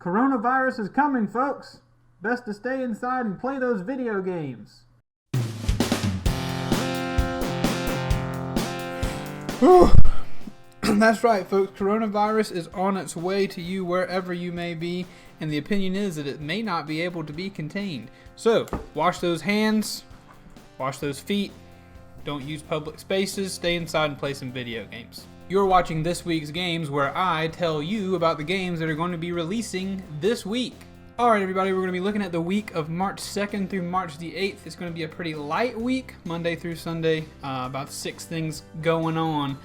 Coronavirus is coming, folks. Best to stay inside and play those video games. That's right, folks. Coronavirus is on its way to you wherever you may be, and the opinion is that it may not be able to be contained. So, wash those hands, wash those feet, don't use public spaces, stay inside and play some video games. You're watching this week's games, where I tell you about the games that are going to be releasing this week. Alright everybody, we're going to be looking at the week of March 2nd through March the 8th. It's going to be a pretty light week, Monday through Sunday, about 6 things going on,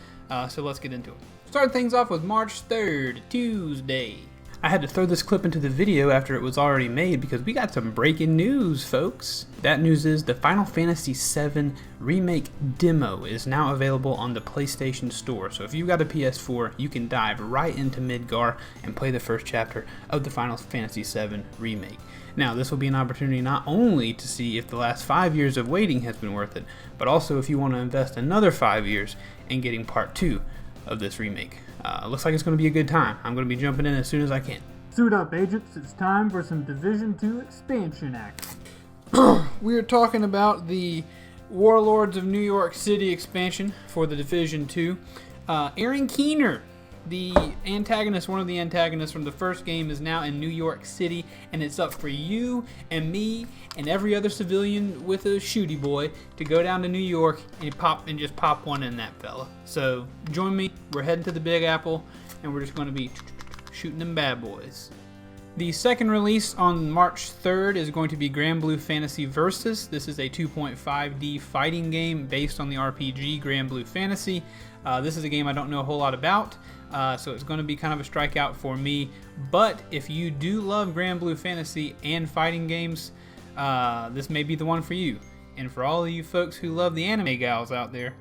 so let's get into it. Start things off with March 3rd, Tuesday. I had to throw this clip into the video after it was already made because we got some breaking news, folks. That news is the Final Fantasy VII Remake demo is now available on the PlayStation Store. So if you've got a PS4, you can dive right into Midgar and play the first chapter of the Final Fantasy VII Remake. Now, this will be an opportunity not only to see if the last 5 years of waiting has been worth it, but also if you want to invest another 5 years in getting part 2 of this remake. Looks like it's going to be a good time. I'm going to be jumping in as soon as I can. Suit up, agents. It's time for some Division 2 expansion action. We are talking about the Warlords of New York City expansion for the Division 2. Aaron Keener, the antagonist, one of the antagonists from the first game, is now in New York City, and it's up for you and me and every other civilian with a shooty boy to go down to New York and just pop one in that fella. So join me. We're heading to the Big Apple, and we're just going to be shooting them bad boys. The second release on March 3rd is going to be Granblue Fantasy Versus. This is a 2.5D fighting game based on the RPG Granblue Fantasy. This is a game I don't know a whole lot about, so it's going to be kind of a strikeout for me. But if you do love Granblue Fantasy and fighting games, this may be the one for you. And for all of you folks who love the anime gals out there,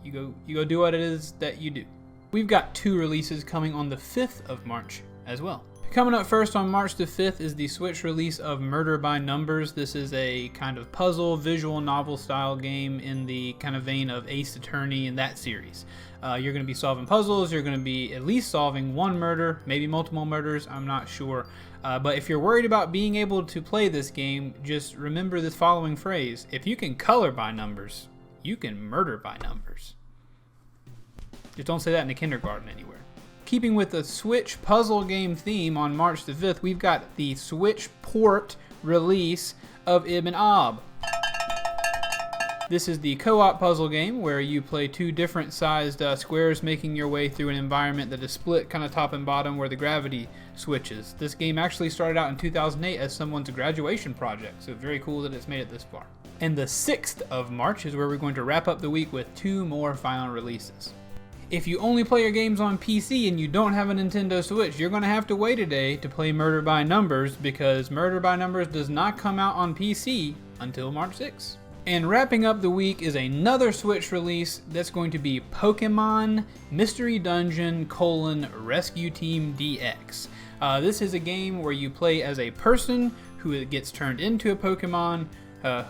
you go do what it is that you do. We've got 2 releases coming on the 5th of March as well. Coming up first on March the 5th is the Switch release of Murder by Numbers. This is a kind of puzzle, visual novel style game in the kind of vein of Ace Attorney and that series. You're going to be solving puzzles, you're going to be at least solving one murder, maybe multiple murders, I'm not sure. But if you're worried about being able to play this game, just remember this following phrase: if you can color by numbers, you can murder by numbers. Just don't say that in a kindergarten anywhere. Keeping with the Switch puzzle game theme, on March the 5th, we've got the Switch port release of Ibn Ab. This is the co-op puzzle game where you play 2 different sized squares making your way through an environment that is split kind of top and bottom where the gravity switches. This game actually started out in 2008 as someone's graduation project, so very cool that it's made it this far. And the 6th of March is where we're going to wrap up the week with 2 more final releases. If you only play your games on PC and you don't have a Nintendo Switch, you're going to have to wait a day to play Murder by Numbers, because Murder by Numbers does not come out on PC until March 6th. And wrapping up the week is another Switch release that's going to be Pokemon Mystery Dungeon: Rescue Team DX. This is a game where you play as a person who gets turned into a Pokemon,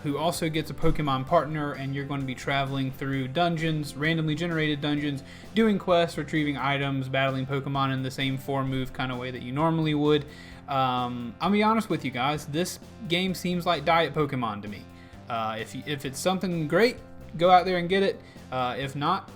who also gets a Pokemon partner, and you're going to be traveling through dungeons, randomly generated dungeons, doing quests, retrieving items, battling Pokemon in the same 4-move kind of way that you normally would. I'll be honest with you guys, this game seems like Diet Pokemon to me. If it's something great, go out there and get it. If not,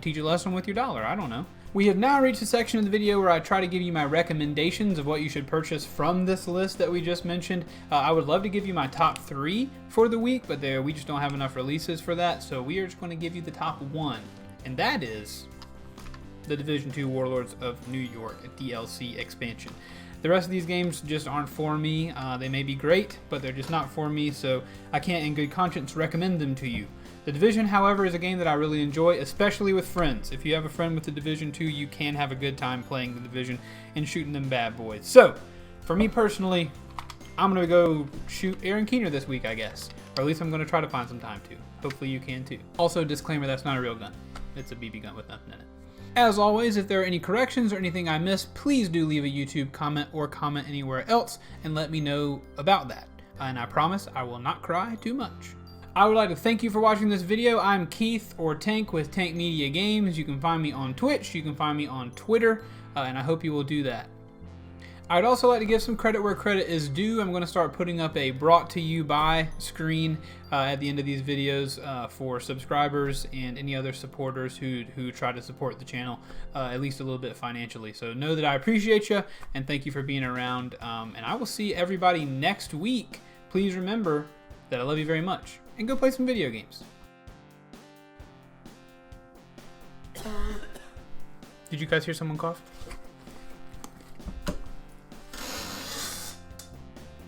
teach a lesson with your dollar. I don't know. We have now reached the section of the video where I try to give you my recommendations of what you should purchase from this list that we just mentioned. I would love to give you my top 3 for the week, but we just don't have enough releases for that, so we are just going to give you the top 1, and that is the Division 2 Warlords of New York DLC expansion. The rest of these games just aren't for me. They may be great, but they're just not for me, so I can't in good conscience recommend them to you. The Division, however, is a game that I really enjoy, especially with friends. If you have a friend with the Division 2, you can have a good time playing the Division and shooting them bad boys. So, for me personally, I'm going to go shoot Aaron Keener this week, I guess. Or at least I'm going to try to find some time to. Hopefully you can too. Also, disclaimer, that's not a real gun. It's a BB gun with nothing in it. As always, if there are any corrections or anything I missed, please do leave a YouTube comment or comment anywhere else and let me know about that. And I promise I will not cry too much. I would like to thank you for watching this video. I'm Keith, or Tank, with Tank Media Games. You can find me on Twitch, you can find me on Twitter, and I hope you will do that. I'd also like to give some credit where credit is due. I'm going to start putting up a brought to you by screen at the end of these videos for subscribers and any other supporters who try to support the channel at least a little bit financially. So know that I appreciate you and thank you for being around. And I will see everybody next week. Please remember that I love you very much and go play some video games. Did you guys hear someone cough?